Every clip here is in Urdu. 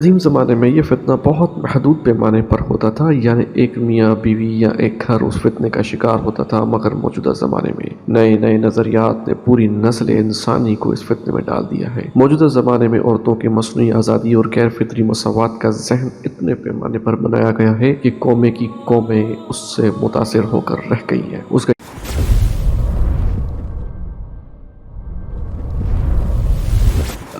قدیم زمانے میں یہ فتنہ بہت محدود پیمانے پر ہوتا تھا، یعنی ایک میاں بیوی یا ایک گھر اس فتنے کا شکار ہوتا تھا، مگر موجودہ زمانے میں نئے نئے نظریات نے پوری نسل انسانی کو اس فتنے میں ڈال دیا ہے۔ موجودہ زمانے میں عورتوں کی مصنوعی آزادی اور غیر فطری مساوات کا ذہن اتنے پیمانے پر بنایا گیا ہے کہ قومیں کی قومیں اس سے متاثر ہو کر رہ گئی ہیں۔ اس کا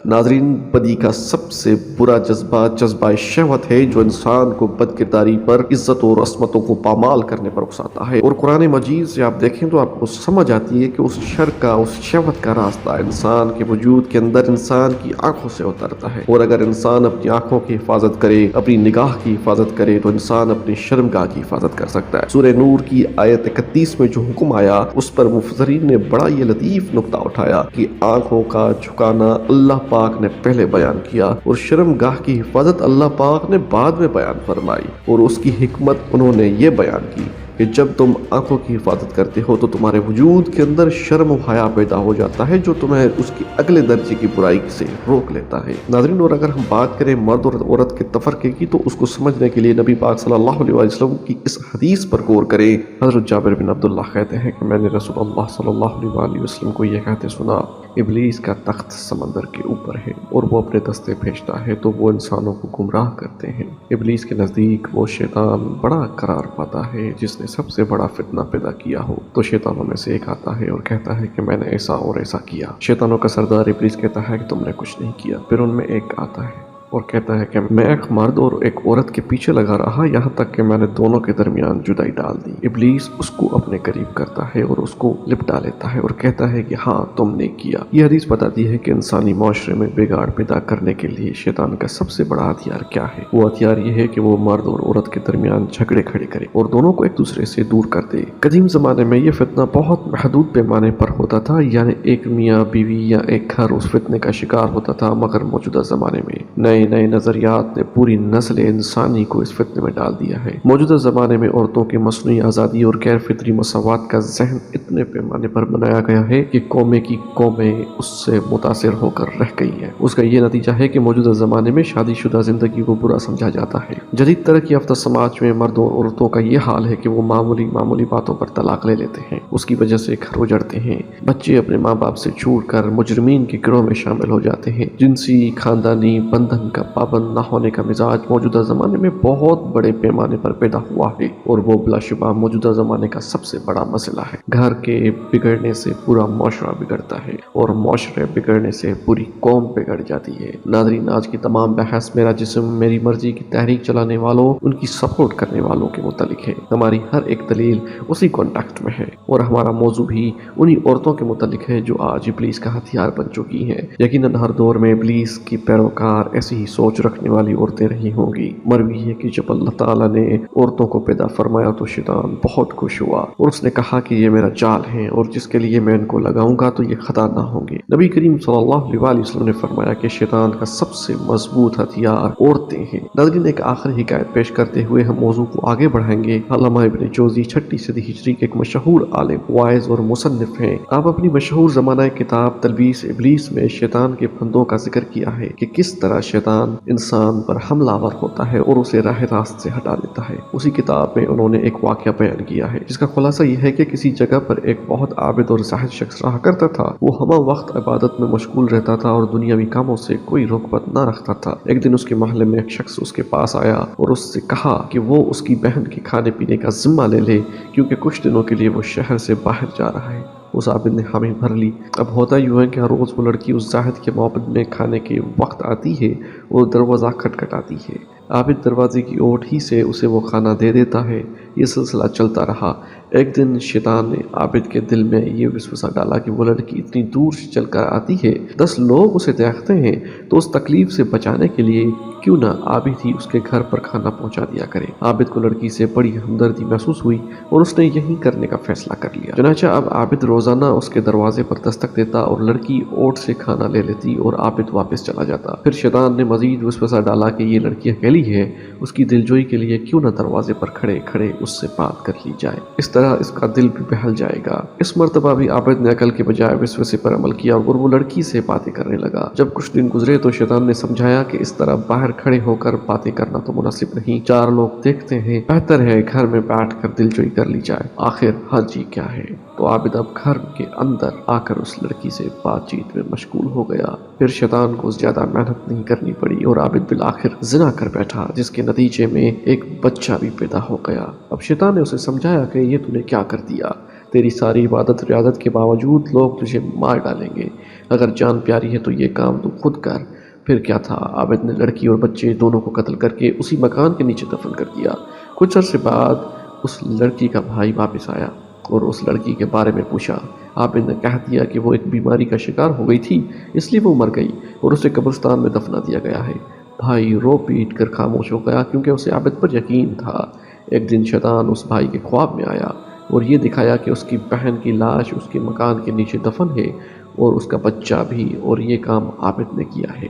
ناظرین، بدی کا سب سے برا جذبہ شہوت ہے جو انسان کو بد کرداری پر، عزت اور عصمتوں کو پامال کرنے پر اکساتا ہے، اور قرآن مجید سے آپ دیکھیں تو آپ کو سمجھ آتی ہے کہ اس شر کا، اس شہوت کا راستہ انسان کے وجود کے اندر انسان کی آنکھوں سے اترتا ہے، اور اگر انسان اپنی آنکھوں کی حفاظت کرے، اپنی نگاہ کی حفاظت کرے، تو انسان اپنی شرمگاہ کی حفاظت کر سکتا ہے۔ سورہ نور کی آیت 31 میں جو حکم آیا، اس پر مفسرین نے بڑا یہ لطیف نقطہ اٹھایا کہ آنکھوں کا جھکانا اللہ پاک نے پہلے بیان کیا اور شرمگاہ کی حفاظت اللہ پاک نے بعد میں بیان فرمائی، اور اس کی حکمت انہوں نے یہ بیان کی کہ جب تم آنکھوں کی حفاظت کرتے ہو تو تمہارے وجود کے اندر شرم و حیا پیدا ہو جاتا ہے جو تمہیں اس کی اگلے درجے کی برائی سے روک لیتا ہے۔ ناظرین، اور اگر ہم بات کریں مرد اور عورت کے تفرقے کی، تو اس کو سمجھنے کے لیے نبی پاک صلی اللہ علیہ وسلم کی اس حدیث پر غور کریں۔ حضرت جابر بن عبداللہ کہتے ہیں کہ میں نے رسول اللہ صلی اللہ علیہ وسلم کو یہ کہتے سنا، ابلیس کا تخت سمندر کے اوپر ہے اور وہ اپنے دستے بھیجتا ہے تو وہ انسانوں کو گمراہ کرتے ہیں۔ ابلیس کے نزدیک وہ شیطان بڑا قرار پاتا ہے جس نے سب سے بڑا فتنہ پیدا کیا ہو، تو شیطانوں میں سے ایک آتا ہے اور کہتا ہے کہ میں نے ایسا اور ایسا کیا۔ شیطانوں کا سردار ابلیس کہتا ہے کہ تم نے کچھ نہیں کیا۔ پھر ان میں ایک آتا ہے اور کہتا ہے کہ میں ایک مرد اور ایک عورت کے پیچھے لگا رہا یہاں تک کہ میں نے دونوں کے درمیان جدائی ڈال دی۔ ابلیس اس کو اپنے قریب کرتا ہے اور اس کو لپٹا لیتا ہے اور کہتا ہے کہ ہاں تم نے کیا۔ یہ حدیث بتاتی ہے کہ انسانی معاشرے میں بگاڑ پیدا کرنے کے لیے شیطان کا سب سے بڑا ہتھیار کیا ہے۔ وہ ہتھیار یہ ہے کہ وہ مرد اور عورت کے درمیان جھگڑے کھڑے کرے اور دونوں کو ایک دوسرے سے دور کر دے۔ قدیم زمانے میں یہ فتنہ بہت محدود پیمانے پر ہوتا تھا، یعنی ایک میاں بیوی یا ایک گھر اس فتنے کا شکار ہوتا تھا، مگر موجودہ زمانے میں نئے نظریات نے پوری نسل انسانی کو اس فتنے میں ڈال دیا ہے۔ موجودہ زمانے میں عورتوں کی مصنوعی آزادی اور غیر فطری مساوات کا ذہن اتنے پیمانے پر بنایا گیا ہے کہ قومیں کی قومیں اس سے متاثر ہو کر رہ گئی ہیں۔ اس کا یہ نتیجہ ہے کہ موجودہ زمانے میں شادی شدہ زندگی کو برا سمجھا جاتا ہے۔ جدید ترقی یافتہ سماج میں مردوں اور عورتوں کا یہ حال ہے کہ وہ معمولی باتوں پر طلاق لے لیتے ہیں، اس کی وجہ سے گھر اجڑتے ہیں، بچے اپنے ماں باپ سے چھوٹ کر مجرمین کے گروہ میں شامل ہو جاتے ہیں۔ جنسی خاندانی بندھن کا پابند نہ ہونے کا مزاج موجودہ زمانے میں بہت بڑے پیمانے پر پیدا ہوا ہے، اور وہ بلا شبہ موجودہ زمانے کا سب سے بڑا مسئلہ ہے۔ گھر کے بگڑنے سے پورا معاشرہ بگڑتا ہے اور معاشرے بگڑنے سے پوری قوم بگڑ جاتی ہے۔ ناظرین، آج کی تمام بحث میرا جسم میری مرضی کی تحریک چلانے والوں، ان کی سپورٹ کرنے والوں کے متعلق ہے۔ ہماری ہر ایک دلیل اسی کانٹیکسٹ میں ہے اور ہمارا موضوع بھی انہی عورتوں کے متعلق ہے جو آج ابلیس کا ہتھیار بن چکی ہیں۔ یقیناً ہر دور میں ابلیس کی پیروکار ایسی ہی سوچ رکھنے والی عورتیں رہی ہوں گی۔ مروی ہے کہ جب اللہ تعالیٰ نے عورتوں کو پیدا فرمایا تو شیطان بہت خوش ہوا اور اس نے کہا کہ یہ میرا جال ہے اور جس کے لیے میں ان کو لگاؤں گا تو یہ خطا نہ ہوں گے۔ نبی کریم صلی اللہ علیہ وسلم نے فرمایا کہ شیطان کا سب سے مضبوط ہتھیار عورتیں ہیں۔ ناظرین، ایک آخری حکایت پیش کرتے ہوئے ہم موضوع کو آگے بڑھائیں گے۔ علامہ ابن جوزی 6 صدی ہجری کے ایک مشہور عالم، واعظ اور مصنف ہیں۔ آپ اپنی مشہور زمانہ کتاب تلبیس ابلیس میں شیطان کے پھندوں کا ذکر کیا ہے کہ کس طرح شیطان انسان پر حملہ آور ہوتا ہے اور اسے راہ راست سے ہٹا دیتا ہے۔ اسی کتاب میں انہوں نے ایک واقعہ بیان کیا ہے جس کا خلاصہ یہ ہے کہ کسی جگہ پر ایک بہت عابد اور زاہد شخص رہا کرتا تھا۔ وہ ہمہ وقت عبادت میں مشغول رہتا تھا اور دنیاوی کاموں سے کوئی رغبت نہ رکھتا تھا۔ ایک دن اس کے محلے میں ایک شخص اس کے پاس آیا اور اس سے کہا کہ وہ اس کی بہن کے کھانے پینے کا ذمہ لے لے کیونکہ کچھ دنوں کے لیے وہ شہر سے باہر جا رہا ہے۔ اس عابد نے حامی بھر لی۔ اب ہوتا یوں ہے کہ ہر روز وہ لڑکی اس زاہد کے معبد میں کھانے کے وقت آتی ہے اور دروازہ کھٹکھٹاتی ہے۔ عابد دروازے کی اوٹ ہی سے اسے وہ کھانا دے دیتا ہے۔ یہ سلسلہ چلتا رہا۔ ایک دن شیطان نے عابد کے دل میں یہ وسوسہ ڈالا کہ وہ لڑکی اتنی دور سے چل کر آتی ہے، 10 لوگ اسے دیکھتے ہیں، تو اس تکلیف سے بچانے کے لیے کیوں نہ عابد ہی اس کے گھر پر کھانا پہنچا دیا کرے۔ عابد کو لڑکی سے بڑی ہمدردی محسوس ہوئی اور اس نے یہی کرنے کا فیصلہ کر لیا۔ چنانچہ اب عابد روزانہ اس کے دروازے پر دستک دیتا اور لڑکی اوٹ سے کھانا لے لیتی اور عابد واپس چلا جاتا۔ پھر شیطان نے مزید وسوسہ ڈالا کہ یہ لڑکی اکیلی گلی ہے اس کی دلجوئی کے لیے کیوں نہ دروازے پر کھڑے کھڑے اس سے بات کر لی جائے، اس طرح اس کا دل بھی بہل جائے گا۔ اس مرتبہ بھی عابد نے عقل کے بجائے وسوسے پر عمل کیا اور وہ لڑکی سے باتیں کرنے لگا۔ جب کچھ دن گزرے تو شیطان نے سمجھایا کہ اس طرح باہر کھڑے ہو کر باتیں کرنا تو مناسب نہیں، 4 لوگ دیکھتے ہیں، بہتر ہے گھر میں بیٹھ کر دلجوئی کر لی جائے، آخر حرج ہی کیا ہے۔ تو عابد اب گھر کے اندر آ کر اس لڑکی سے بات چیت میں مشغول ہو گیا۔ پھر شیطان کو زیادہ محنت نہیں کرنی پڑی اور عابد بالآخر زنا کر بیٹھا، جس کے نتیجے میں ایک بچہ بھی پیدا ہو گیا۔ اب شیطان نے اسے سمجھایا کہ یہ تو نے کیا کر دیا، تیری ساری عبادت ریاضت کے باوجود لوگ تجھے مار ڈالیں گے، اگر جان پیاری ہے تو یہ کام تو خود کر۔ پھر کیا تھا، عابد نے لڑکی اور بچے دونوں کو قتل کر کے اسی مکان کے نیچے دفن کر دیا۔ کچھ عرصے بعد اس لڑکی کا بھائی واپس آیا اور اس لڑکی کے بارے میں پوچھا۔ عابد نے کہہ دیا کہ وہ ایک بیماری کا شکار ہو گئی تھی، اس لیے وہ مر گئی اور اسے قبرستان میں دفنا دیا گیا ہے۔ بھائی رو پیٹ کر خاموش ہو گیا کیونکہ اسے عابد پر یقین تھا۔ ایک دن شیطان اس بھائی کے خواب میں آیا اور یہ دکھایا کہ اس کی بہن کی لاش اس کے مکان کے نیچے دفن ہے اور اس کا بچہ بھی، اور یہ کام عابد نے کیا ہے۔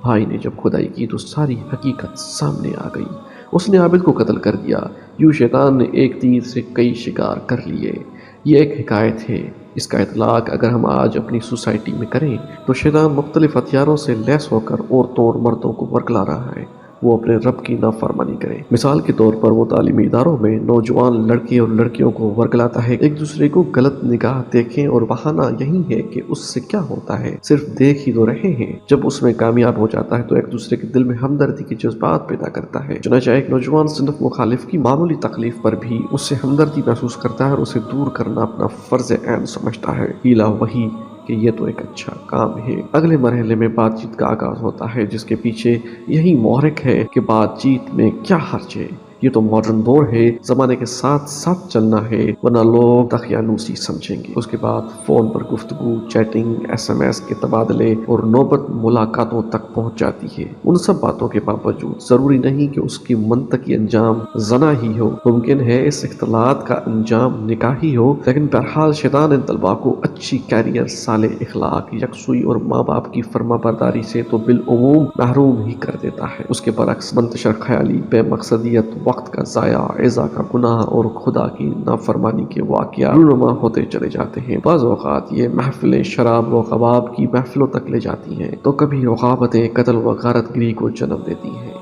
بھائی نے جب کھدائی کی تو ساری حقیقت سامنے آ گئی، اس نے عابد کو قتل کر دیا۔ یوں شیطان نے ایک تیر سے کئی شکار کر لیے۔ یہ ایک حکایت ہے، اس کا اطلاق اگر ہم آج اپنی سوسائٹی میں کریں تو شیطان مختلف ہتھیاروں سے لیس ہو کر عورتوں اور مردوں کو ورگلا رہا ہے وہ اپنے رب کی نافرمانی کریں۔ مثال کے طور پر وہ تعلیمی اداروں میں نوجوان لڑکے اور لڑکیوں کو ورگلاتا ہے، ایک دوسرے کو غلط نگاہ دیکھیں، اور بہانہ یہی ہے کہ اس سے کیا ہوتا ہے، صرف دیکھ ہی تو رہے ہیں۔ جب اس میں کامیاب ہو جاتا ہے تو ایک دوسرے کے دل میں ہمدردی کے جذبات پیدا کرتا ہے، چنانچہ ایک نوجوان صنف مخالف کی معمولی تکلیف پر بھی اس سے ہمدردی محسوس کرتا ہے اور اسے دور کرنا اپنا فرض عین سمجھتا ہے۔ ہیلا وہی کہ یہ تو ایک اچھا کام ہے۔ اگلے مرحلے میں بات چیت کا آغاز ہوتا ہے، جس کے پیچھے یہی محرک ہے کہ بات چیت میں کیا حرج ہے۔ یہ تو ماڈرن دور ہے، زمانے کے ساتھ ساتھ چلنا ہے ورنہ لوگ دقیانوسی سمجھیں گے۔ اس کے بعد فون پر گفتگو، چیٹنگ، SMS کے تبادلے اور نوبت ملاقاتوں تک پہنچ جاتی ہے۔ ان سب باتوں کے باوجود ضروری نہیں کہ اس کی منطقی انجام زنا ہی ہو، ممکن ہے اس اختلاط کا انجام نکاح ہی ہو، لیکن بہرحال شیطان ان طلباء کو اچھی کیریئر، صالح اخلاق، یکسوئی اور ماں باپ کی فرما برداری سے تو بالعموم محروم ہی کر دیتا ہے۔ اس کے برعکس منتشر خیالی، بے مقصدیت، وقت کا ضائع، ایذا کا گناہ اور خدا کی نافرمانی کے واقعات رونما ہوتے چلے جاتے ہیں۔ بعض اوقات یہ محفلیں شراب و کباب کی محفلوں تک لے جاتی ہیں تو کبھی رقابتیں قتل و غارت گری کو جنم دیتی ہیں۔